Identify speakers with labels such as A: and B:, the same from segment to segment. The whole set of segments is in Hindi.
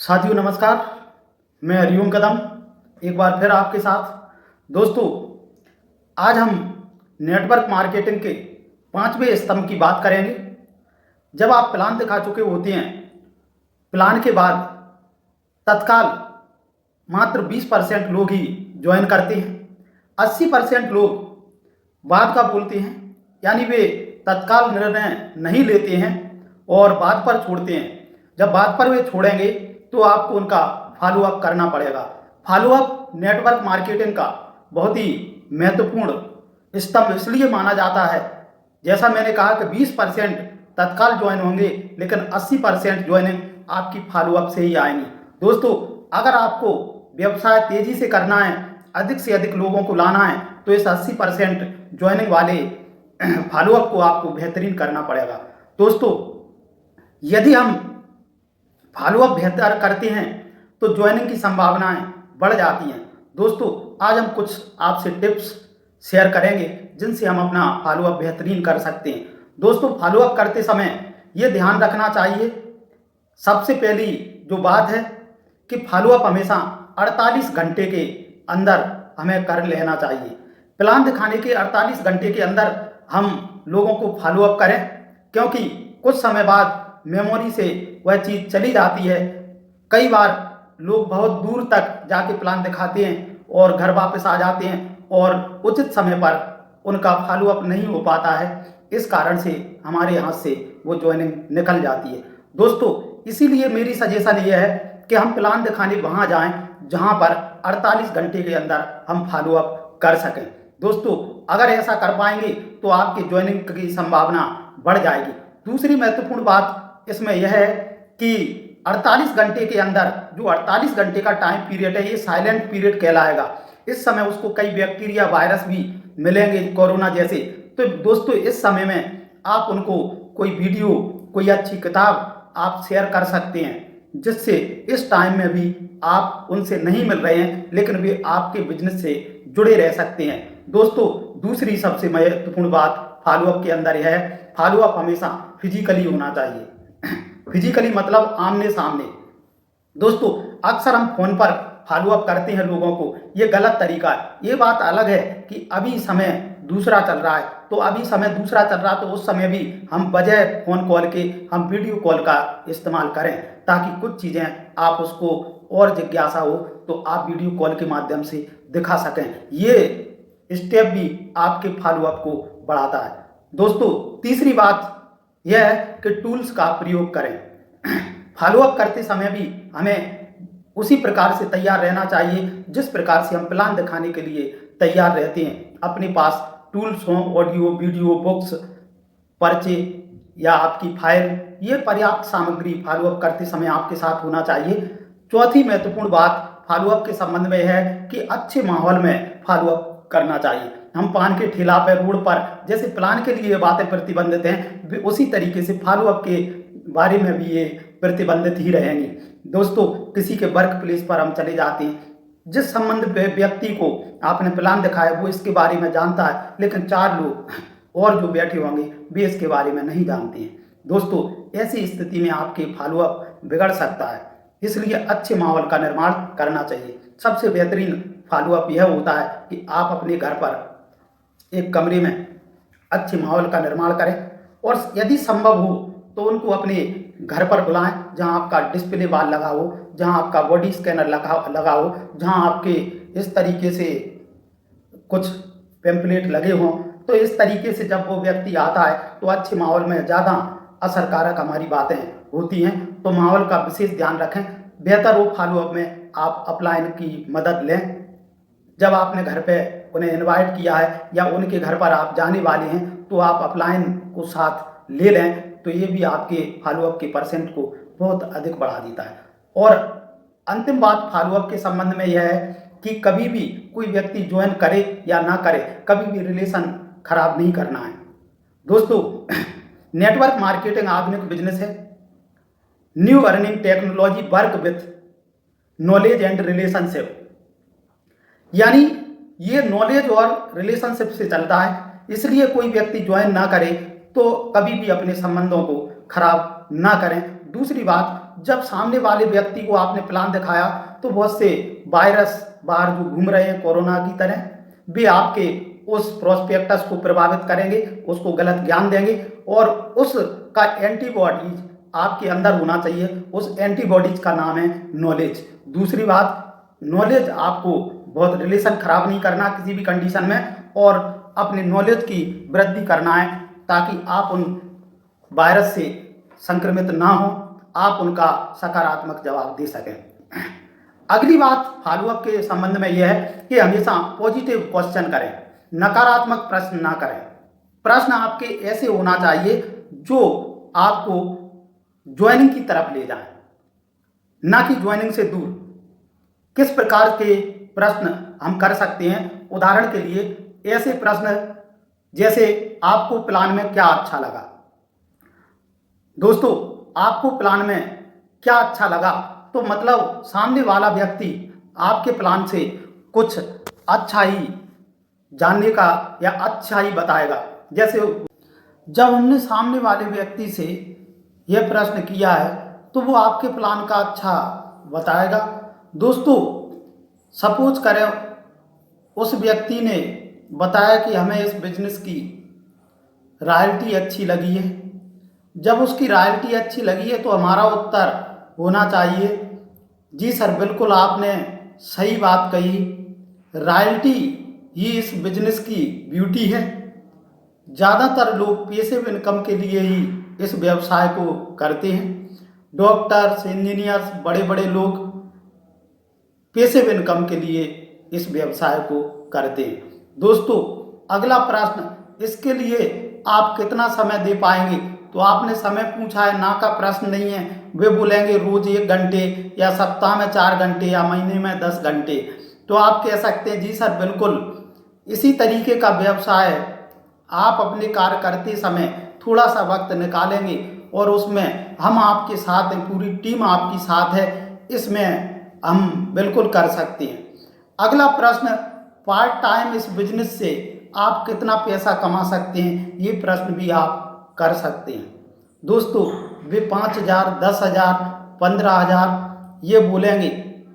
A: साथियों नमस्कार। मैं हरिओम कदम एक बार फिर आपके साथ। दोस्तों, आज हम नेटवर्क मार्केटिंग के 5वें स्तंभ की बात करेंगे। जब आप प्लान दिखा चुके होते हैं, प्लान के बाद तत्काल मात्र 20% लोग ही ज्वाइन करते हैं। 80% लोग बात का बोलते हैं, यानी वे तत्काल निर्णय नहीं लेते हैं और बात पर छोड़ते हैं। जब बात पर वे छोड़ेंगे तो आपको उनका फॉलोअप करना पड़ेगा। फॉलोअप नेटवर्क मार्केटिंग का बहुत ही महत्वपूर्ण स्तंभ इसलिए माना जाता है, जैसा मैंने कहा कि 20% तत्काल ज्वाइन होंगे, लेकिन 80% ज्वाइनिंग आपकी फॉलोअप से ही आएंगी। दोस्तों, अगर आपको व्यवसाय तेजी से करना है, अधिक से अधिक लोगों को लाना है, तो इस 80% ज्वाइनिंग वाले फॉलोअप को आपको बेहतरीन करना पड़ेगा। दोस्तों, यदि हम फॉलोअप बेहतर करते हैं तो ज्वाइनिंग की संभावनाएं बढ़ जाती हैं। दोस्तों, आज हम कुछ आपसे टिप्स शेयर करेंगे जिनसे हम अपना फॉलोअप बेहतरीन कर सकते हैं। दोस्तों, फॉलोअप करते समय ये ध्यान रखना चाहिए, सबसे पहली जो बात है कि फॉलोअप हमेशा 48 घंटे के अंदर हमें कर लेना चाहिए। प्लान दिखाने के 48 घंटे के अंदर हम लोगों को फॉलोअप करें, क्योंकि कुछ समय बाद मेमोरी से वह चीज़ चली जाती है। कई बार लोग बहुत दूर तक जाके प्लान दिखाते हैं और घर वापस आ जाते हैं और उचित समय पर उनका फॉलोअप नहीं हो पाता है। इस कारण से हमारे हाथ से वो ज्वाइनिंग निकल जाती है। दोस्तों, इसीलिए मेरी सजेशन ये है कि हम प्लान दिखाने वहाँ जाएं जहाँ पर 48 घंटे के अंदर हम फॉलोअप कर सकें। दोस्तों, अगर ऐसा कर पाएंगे तो आपकी ज्वाइनिंग की संभावना बढ़ जाएगी। दूसरी महत्वपूर्ण बात इसमें यह है कि 48 घंटे के अंदर जो 48 घंटे का टाइम पीरियड है, ये साइलेंट पीरियड कहलाएगा। इस समय उसको कई बैक्टीरिया वायरस भी मिलेंगे, कोरोना जैसे। तो दोस्तों, इस समय में आप उनको कोई वीडियो, कोई अच्छी किताब आप शेयर कर सकते हैं, जिससे इस टाइम में भी आप उनसे नहीं मिल रहे हैं, लेकिन वे आपके बिजनेस से जुड़े रह सकते हैं। दोस्तों, दूसरी सबसे महत्वपूर्ण बात फॉलोअप के अंदर यह है, फॉलोअप हमेशा फिजिकली होना चाहिए। फिजिकली मतलब आमने सामने। दोस्तों, अक्सर हम फोन पर फॉलोअप करते हैं लोगों को, ये गलत तरीका है। ये बात अलग है कि अभी समय दूसरा चल रहा है, तो अभी समय दूसरा चल रहा है तो उस समय भी हम बजाय फोन कॉल के हम वीडियो कॉल का इस्तेमाल करें, ताकि कुछ चीज़ें आप उसको और जिज्ञासा हो तो आप वीडियो कॉल के माध्यम से दिखा सकें। ये स्टेप भी आपके फॉलोअप को बढ़ाता है। दोस्तों, तीसरी बात यह है कि टूल्स का प्रयोग करें। फॉलोअप करते समय भी हमें उसी प्रकार से तैयार रहना चाहिए जिस प्रकार से हम प्लान दिखाने के लिए तैयार रहते हैं। अपने पास टूल्स हों, ऑडियो, वीडियो, बुक्स, पर्चे या आपकी फाइल, ये पर्याप्त सामग्री फॉलोअप करते समय आपके साथ होना चाहिए। चौथी महत्वपूर्ण बात फॉलोअप के संबंध में है कि अच्छे माहौल में फॉलोअप करना चाहिए। हम पान के ठेला पर, रोड पर, जैसे प्लान के लिए ये बातें प्रतिबंधित हैं, उसी तरीके से फॉलोअप के बारे में भी ये प्रतिबंधित ही रहेंगी। दोस्तों, किसी के वर्क प्लेस पर हम चले जाते हैं, जिस संबंध व्यक्ति को आपने प्लान दिखाया वो इसके बारे में जानता है, लेकिन 4 लोग और जो बैठे होंगे वे इसके बारे में नहीं जानते हैं। दोस्तों, ऐसी स्थिति में आपके फॉलोअप बिगड़ सकता है, इसलिए अच्छे माहौल का निर्माण करना चाहिए। सबसे बेहतरीन फॉलोअप यह होता है कि आप अपने घर पर एक कमरे में अच्छे माहौल का निर्माण करें और यदि संभव हो तो उनको अपने घर पर बुलाएं, जहां आपका डिस्प्ले वॉल लगा हो, जहां आपका बॉडी स्कैनर लगा हो, जहां आपके इस तरीके से कुछ पेम्पलेट लगे हों। तो इस तरीके से जब वो व्यक्ति आता है तो अच्छे माहौल में ज़्यादा असरकारक हमारी बातें होती हैं। तो माहौल का विशेष ध्यान रखें। बेहतर हो फॉलोअप में आप अपलाइन की मदद लें। जब आपने घर पे उन्हें इनवाइट किया है या उनके घर पर आप जाने वाले हैं तो आप अपलाइन को साथ ले लें, तो ये भी आपके फॉलोअप के परसेंट को बहुत अधिक बढ़ा देता है। और अंतिम बात फॉलोअप के संबंध में यह है कि कभी भी कोई व्यक्ति ज्वाइन करे या ना करे, कभी भी रिलेशन खराब नहीं करना है। दोस्तों, नेटवर्क मार्केटिंग आधुनिक बिजनेस है। New earning technology work with knowledge and relationship, यानी ये नॉलेज और रिलेशनशिप से चलता है। इसलिए कोई व्यक्ति ज्वाइन ना करे तो कभी भी अपने संबंधों को खराब ना करें। दूसरी बात, जब सामने वाले व्यक्ति को आपने प्लान दिखाया तो बहुत से वायरस बाहर जो घूम रहे हैं कोरोना की तरह, वे आपके उस प्रोस्पेक्टस को प्रभावित करेंगे, उसको गलत ज्ञान देंगे और उसका एंटीबॉडीज आपके अंदर होना चाहिए। उस एंटीबॉडीज का नाम है नॉलेज। दूसरी बात, नॉलेज आपको बहुत रिलेशन खराब नहीं करना किसी भी कंडीशन में, और अपने नॉलेज की वृद्धि करना है ताकि आप उन वायरस से संक्रमित ना हो, आप उनका सकारात्मक जवाब दे सकें। अगली बात फॉलोअप के संबंध में यह है कि हमेशा पॉजिटिव क्वेश्चन करें, नकारात्मक प्रश्न ना करें। प्रश्न आपके ऐसे होना चाहिए जो आपको ज्वाइनिंग की तरफ ले जाए, ना कि ज्वाइनिंग से दूर। किस प्रकार के प्रश्न हम कर सकते हैं? उदाहरण के लिए ऐसे प्रश्न जैसे आपको प्लान में क्या अच्छा लगा। दोस्तों, आपको प्लान में क्या अच्छा लगा तो मतलब सामने वाला व्यक्ति आपके प्लान से कुछ अच्छा ही जानने का या अच्छा ही बताएगा। जैसे जब हमने सामने वाले व्यक्ति से यह प्रश्न किया है तो वो आपके प्लान का अच्छा बताएगा। दोस्तों, सपोज करें उस व्यक्ति ने बताया कि हमें इस बिजनेस की रॉयल्टी अच्छी लगी है। जब उसकी रॉयल्टी अच्छी लगी है तो हमारा उत्तर होना चाहिए, जी सर बिल्कुल आपने सही बात कही, रॉयल्टी ही इस बिजनेस की ब्यूटी है। ज़्यादातर लोग पैसिव इनकम के लिए ही इस व्यवसाय को करते हैं। डॉक्टर्स, इंजीनियर्स, बड़े बड़े लोग पैसिव इनकम के लिए इस व्यवसाय को करते हैं। दोस्तों, अगला प्रश्न, इसके लिए आप कितना समय दे पाएंगे? तो आपने समय पूछा है, ना का प्रश्न नहीं है। वे बोलेंगे रोज 1 घंटे या सप्ताह में 4 घंटे या महीने में 10 घंटे। तो आप कह सकते हैं जी सर बिल्कुल इसी तरीके का व्यवसाय आप अपने कार्य करते समय थोड़ा सा वक्त निकालेंगे और उसमें हम आपके साथ हैं, पूरी टीम आपकी साथ है, इसमें हम बिल्कुल कर सकते हैं। अगला प्रश्न, पार्ट टाइम इस बिजनेस से आप कितना पैसा कमा सकते हैं? ये प्रश्न भी आप कर सकते हैं। दोस्तों, वे 5,000, 10,000, 15,000 ये बोलेंगे।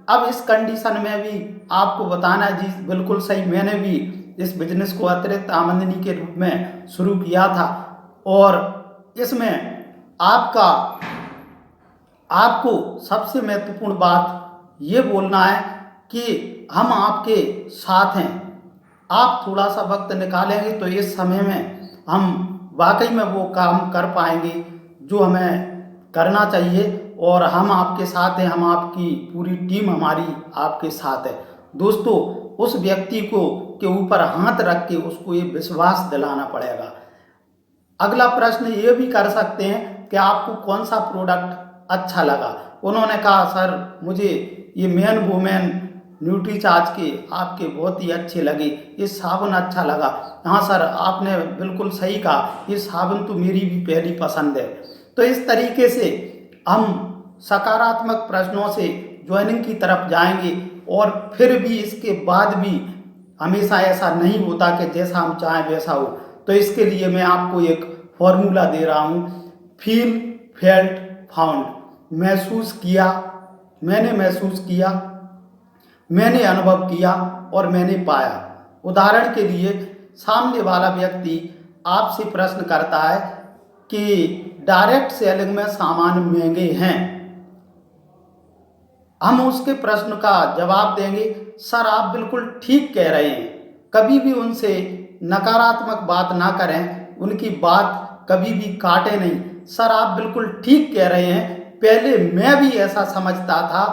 A: अब इस कंडीशन में भी आपको बताना है, जी बिल्कुल सही, मैंने भी इस बिजनेस को अतिरिक्त आमदनी के रूप में शुरू किया था और इसमें आपको सबसे महत्वपूर्ण बात ये बोलना है कि हम आपके साथ हैं। आप थोड़ा सा वक्त निकालेंगे तो इस समय में हम वाकई में वो काम कर पाएंगे जो हमें करना चाहिए, और हम आपके साथ हैं, हम आपकी पूरी टीम हमारी आपके साथ है। दोस्तों, उस व्यक्ति को के ऊपर हाथ रख के उसको ये विश्वास दिलाना पड़ेगा। अगला प्रश्न ये भी कर सकते हैं कि आपको कौन सा प्रोडक्ट अच्छा लगा। उन्होंने कहा सर मुझे ये मैन वुमेन न्यूट्रीचार्ज के आपके बहुत ही अच्छे लगे, ये साबुन अच्छा लगा। हाँ सर आपने बिल्कुल सही कहा, ये साबुन तो मेरी भी पहली पसंद है। तो इस तरीके से हम सकारात्मक प्रश्नों से ज्वाइनिंग की तरफ जाएंगे, और फिर भी इसके बाद भी हमेशा ऐसा नहीं होता कि जैसा हम चाहें वैसा हो। तो इसके लिए मैं आपको एक फॉर्मूला दे रहा हूँ, फील, फेल्ट, फाउंड। महसूस किया, मैंने महसूस किया, मैंने अनुभव किया और मैंने पाया। उदाहरण के लिए सामने वाला व्यक्ति आपसे प्रश्न करता है कि डायरेक्ट सेलिंग में सामान महंगे हैं। हम उसके प्रश्न का जवाब देंगे, सर आप बिल्कुल ठीक कह रहे हैं, कभी भी उनसे नकारात्मक बात ना करें, उनकी बात कभी भी काटे नहीं। सर आप बिल्कुल ठीक कह रहे हैं, पहले मैं भी ऐसा समझता था,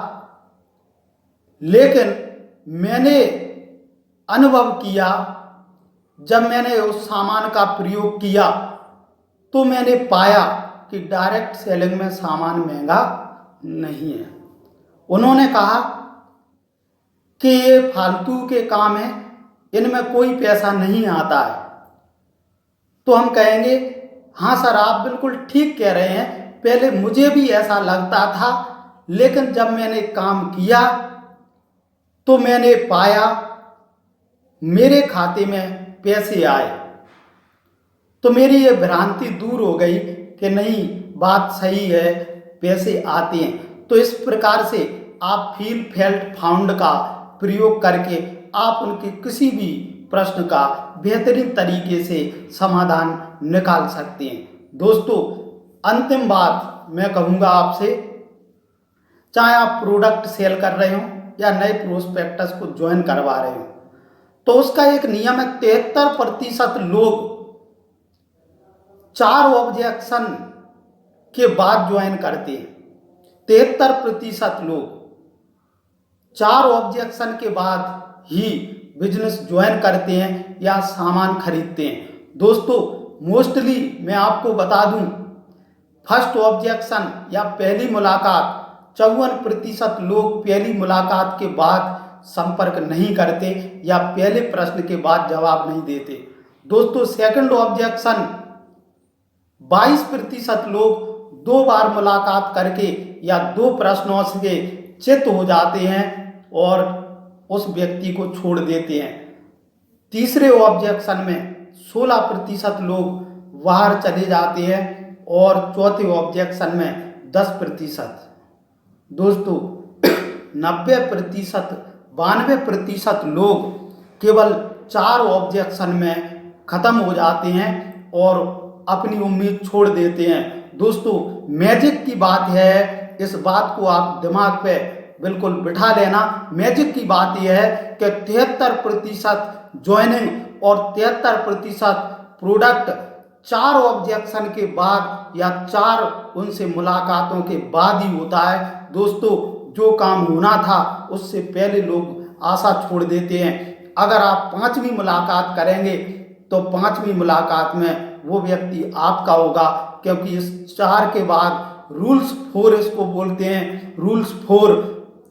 A: लेकिन मैंने अनुभव किया, जब मैंने उस सामान का प्रयोग किया तो मैंने पाया कि डायरेक्ट सेलिंग में सामान महंगा नहीं है। उन्होंने कहा कि ये फालतू के काम है, इनमें कोई पैसा नहीं आता है। तो हम कहेंगे हाँ सर आप बिल्कुल ठीक कह रहे हैं, पहले मुझे भी ऐसा लगता था, लेकिन जब मैंने काम किया तो मैंने पाया मेरे खाते में पैसे आए, तो मेरी ये भ्रांति दूर हो गई कि नहीं बात सही है, पैसे आते हैं। तो इस प्रकार से आप फील फेल्ट फाउंड का प्रयोग करके आप उनके किसी भी प्रश्न का बेहतरीन तरीके से समाधान निकाल सकते हैं। दोस्तों, अंतिम बात मैं कहूँगा आपसे, चाहे आप प्रोडक्ट सेल कर रहे हो या नए प्रोस्पेक्टस को ज्वाइन करवा रहे हो, तो उसका एक नियम है, 73% लोग 4 ऑब्जेक्शन के बाद ज्वाइन करते हैं। 73% लोग 4 ऑब्जेक्शन के बाद ही बिजनेस ज्वाइन करते हैं या सामान खरीदते हैं। दोस्तों, मोस्टली मैं आपको बता दूं, फर्स्ट ऑब्जेक्शन या पहली मुलाकात 54% लोग पहली मुलाकात के बाद संपर्क नहीं करते या पहले प्रश्न के बाद जवाब नहीं देते। दोस्तों, सेकंड ऑब्जेक्शन 22% लोग 2 बार मुलाकात करके या 2 प्रश्नों से चित हो जाते हैं और उस व्यक्ति को छोड़ देते हैं। तीसरे ऑब्जेक्शन में 16% लोग बाहर चले जाते हैं और चौथे ऑब्जेक्शन में 10%। दोस्तों, 90% 92% लोग केवल 4 ऑब्जेक्शन में ख़त्म हो जाते हैं और अपनी उम्मीद छोड़ देते हैं। दोस्तों, मैजिक की बात है, इस बात को आप दिमाग पे बिल्कुल बिठा लेना। मैजिक की बात यह है कि 73% ज्वाइनिंग और 73% प्रोडक्ट 4 ऑब्जेक्शन के बाद या 4 उनसे मुलाकातों के बाद ही होता है। दोस्तों, जो काम होना था उससे पहले लोग आशा छोड़ देते हैं। अगर आप 5वीं मुलाकात करेंगे तो 5वीं मुलाकात में वो व्यक्ति आपका होगा, क्योंकि इस 4 के बाद रूल्स 4 इसको बोलते हैं। रूल्स 4,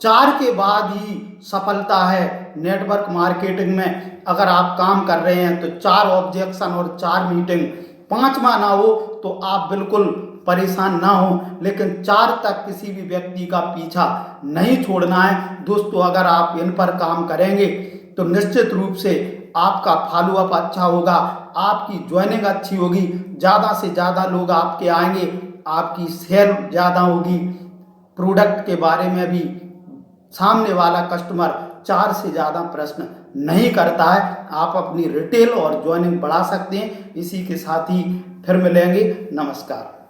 A: 4 के बाद ही सफलता है नेटवर्क मार्केटिंग में। अगर आप काम कर रहे हैं तो 4 ऑब्जेक्शन और 4 मीटिंग, 5वां ना हो तो आप बिल्कुल परेशान ना हो, लेकिन 4 तक किसी भी व्यक्ति का पीछा नहीं छोड़ना है। दोस्तों, अगर आप इन पर काम करेंगे तो निश्चित रूप से आपका फॉलोअप अच्छा होगा, आपकी ज्वाइनिंग अच्छी होगी, ज़्यादा से ज़्यादा लोग आपके आएंगे, आपकी सेल ज़्यादा होगी। प्रोडक्ट के बारे में भी सामने वाला कस्टमर 4 से ज़्यादा प्रश्न नहीं करता है। आप अपनी रिटेल और ज्वाइनिंग बढ़ा सकते हैं। इसी के साथ ही फिर मिलेंगे। नमस्कार।